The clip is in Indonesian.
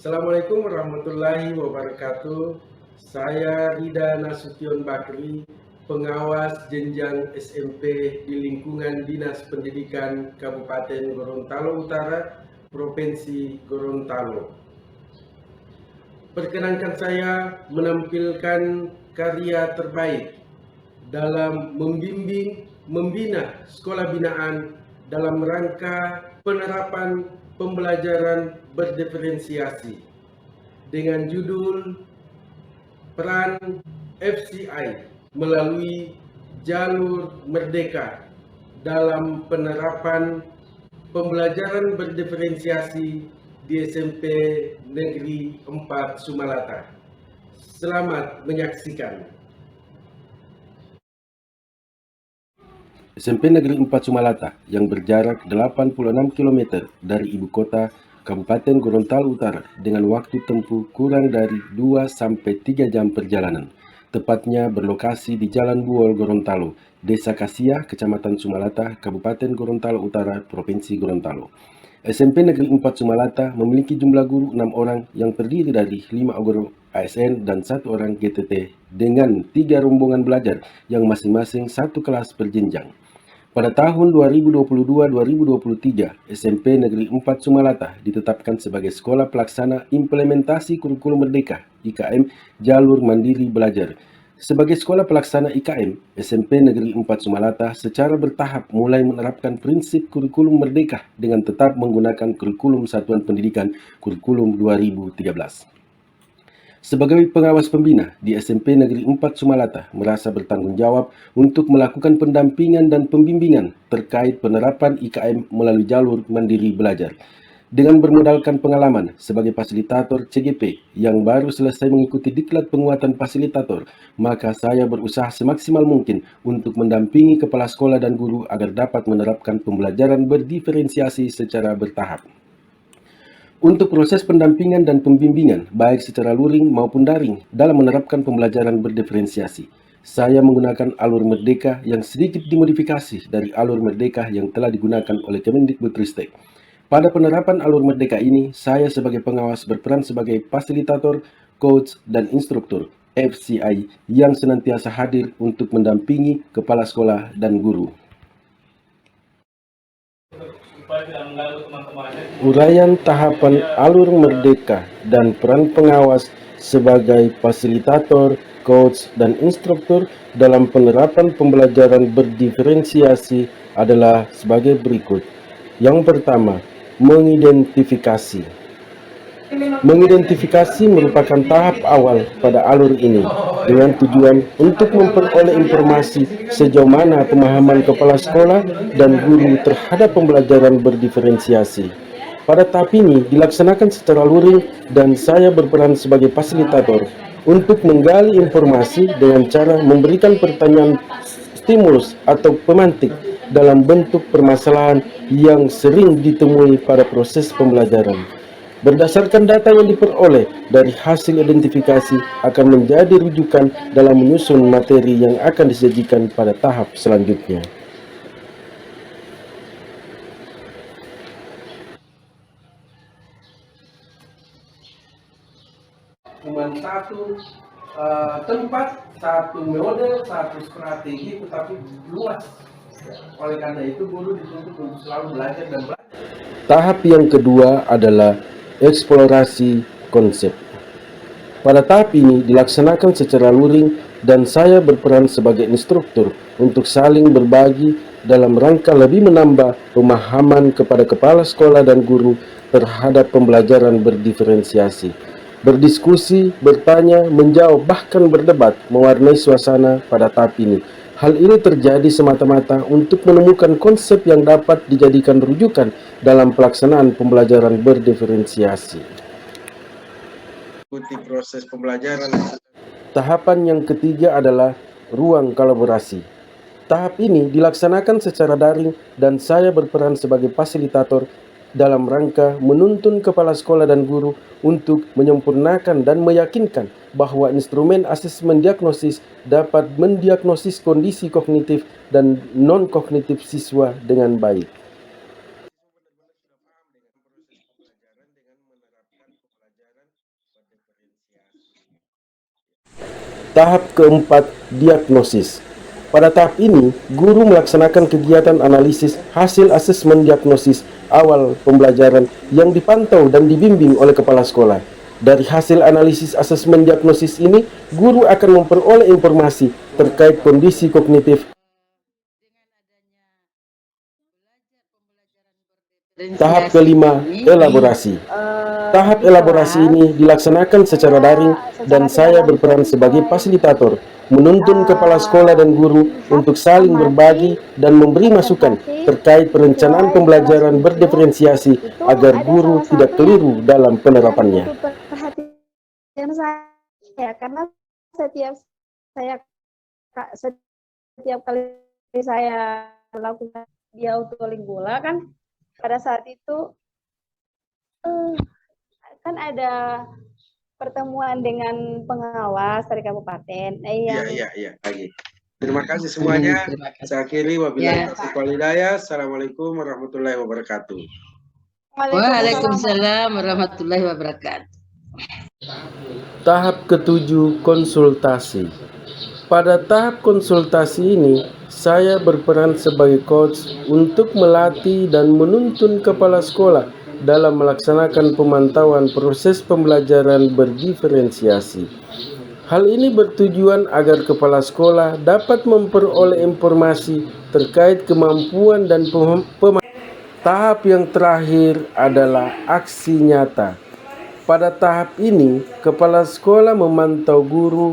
Assalamualaikum warahmatullahi wabarakatuh. Saya Rida Nasution Bakri, pengawas jenjang SMP di lingkungan Dinas Pendidikan Kabupaten Gorontalo Utara, Provinsi Gorontalo. Perkenankan saya menampilkan karya terbaik dalam membina sekolah binaan dalam rangka penerapan pembelajaran berdiferensiasi dengan judul Peran FCI melalui Jalur Merdeka dalam penerapan pembelajaran berdiferensiasi di SMP Negeri 4 Sumalata. Selamat menyaksikan. SMP Negeri 4 Sumalata yang berjarak 86 km dari ibu kota Kabupaten Gorontalo Utara dengan waktu tempuh kurang dari 2-3 jam perjalanan. Tepatnya berlokasi di Jalan Buol Gorontalo, Desa Kasiah, Kecamatan Sumalata, Kabupaten Gorontalo Utara, Provinsi Gorontalo. SMP Negeri 4 Sumalata memiliki jumlah guru 6 orang yang terdiri dari 5 guru ASN dan 1 orang GTT dengan 3 rombongan belajar yang masing-masing 1 kelas per jenjang. Pada tahun 2022-2023, SMP Negeri 4 Sumalata ditetapkan sebagai Sekolah Pelaksana Implementasi Kurikulum Merdeka (IKM) Jalur Mandiri Belajar. Sebagai sekolah pelaksana IKM, SMP Negeri 4 Sumalata secara bertahap mulai menerapkan prinsip kurikulum merdeka dengan tetap menggunakan kurikulum Satuan Pendidikan Kurikulum 2013. Sebagai pengawas pembina di SMP Negeri 4 Sumalata merasa bertanggung jawab untuk melakukan pendampingan dan pembimbingan terkait penerapan IKM melalui jalur mandiri belajar. Dengan bermodalkan pengalaman sebagai fasilitator CGP yang baru selesai mengikuti diklat penguatan fasilitator, maka saya berusaha semaksimal mungkin untuk mendampingi kepala sekolah dan guru agar dapat menerapkan pembelajaran berdiferensiasi secara bertahap. Untuk proses pendampingan dan pembimbingan, baik secara luring maupun daring, dalam menerapkan pembelajaran berdiferensiasi, saya menggunakan alur Merdeka yang sedikit dimodifikasi dari alur Merdeka yang telah digunakan oleh Kemendikbudristek. Pada penerapan alur Merdeka ini, saya sebagai pengawas berperan sebagai fasilitator, coach, dan instruktur FCI yang senantiasa hadir untuk mendampingi kepala sekolah dan guru. Uraian tahapan alur Merdeka dan peran pengawas sebagai fasilitator, coach, dan instruktur dalam penerapan pembelajaran berdiferensiasi adalah sebagai berikut. Yang pertama, mengidentifikasi. Mengidentifikasi merupakan tahap awal pada alur ini dengan tujuan untuk memperoleh informasi sejauh mana pemahaman kepala sekolah dan guru terhadap pembelajaran berdiferensiasi. Pada tahap ini dilaksanakan secara luring dan saya berperan sebagai fasilitator untuk menggali informasi dengan cara memberikan pertanyaan stimulus atau pemantik dalam bentuk permasalahan yang sering ditemui pada proses pembelajaran. Berdasarkan data yang diperoleh dari hasil identifikasi akan menjadi rujukan dalam menyusun materi yang akan disajikan pada tahap selanjutnya. Cuma satu tempat, satu model, satu strategi, tetapi luas. Oleh karena itu, guru dituntut untuk selalu belajar dan belajar. Tahap yang kedua adalah eksplorasi konsep. Pada tahap ini dilaksanakan secara luring dan saya berperan sebagai instruktur untuk saling berbagi dalam rangka lebih menambah pemahaman kepada kepala sekolah dan guru terhadap pembelajaran berdiferensiasi. Berdiskusi, bertanya, menjawab, bahkan berdebat mewarnai suasana pada tahap ini. Hal ini terjadi semata-mata untuk menemukan konsep yang dapat dijadikan rujukan dalam pelaksanaan pembelajaran berdiferensiasi. Ikuti proses pembelajaran. Tahapan yang ketiga adalah ruang kolaborasi. Tahap ini dilaksanakan secara daring dan saya berperan sebagai fasilitator dalam rangka menuntun kepala sekolah dan guru untuk menyempurnakan dan meyakinkan bahwa instrumen asesmen diagnosis dapat mendiagnosis kondisi kognitif dan non-kognitif siswa dengan baik. Tahap keempat, diagnosis. Pada tahap ini, guru melaksanakan kegiatan analisis hasil asesmen diagnosis awal pembelajaran yang dipantau dan dibimbing oleh kepala sekolah. Dari hasil analisis asesmen diagnosis ini, guru akan memperoleh informasi terkait kondisi kognitif. Tahap kelima, elaborasi. Tahap elaborasi ini dilaksanakan secara daring dan saya berperan sebagai fasilitator, menuntun kepala sekolah dan guru untuk saling berbagi dan memberi masukan terkait perencanaan pembelajaran berdiferensiasi agar guru tidak keliru dalam penerapannya. Perhatian saya karena setiap kali saya melakukan di Autolingua kan pada saat itu kan ada pertemuan dengan pengawas dari kabupaten. Iya. Lagi. Terima kasih semuanya. Saya akhiri wabillahi taufiq wal hidayah. Assalamualaikum warahmatullahi wabarakatuh. Waalaikumsalam warahmatullahi wabarakatuh. Tahap ketujuh, konsultasi. Pada tahap konsultasi ini, saya berperan sebagai coach untuk melatih dan menuntun kepala sekolah dalam melaksanakan pemantauan proses pembelajaran berdiferensiasi. Hal ini bertujuan agar kepala sekolah dapat memperoleh informasi terkait kemampuan dan Tahap yang terakhir adalah aksi nyata. Pada tahap ini, kepala sekolah memantau guru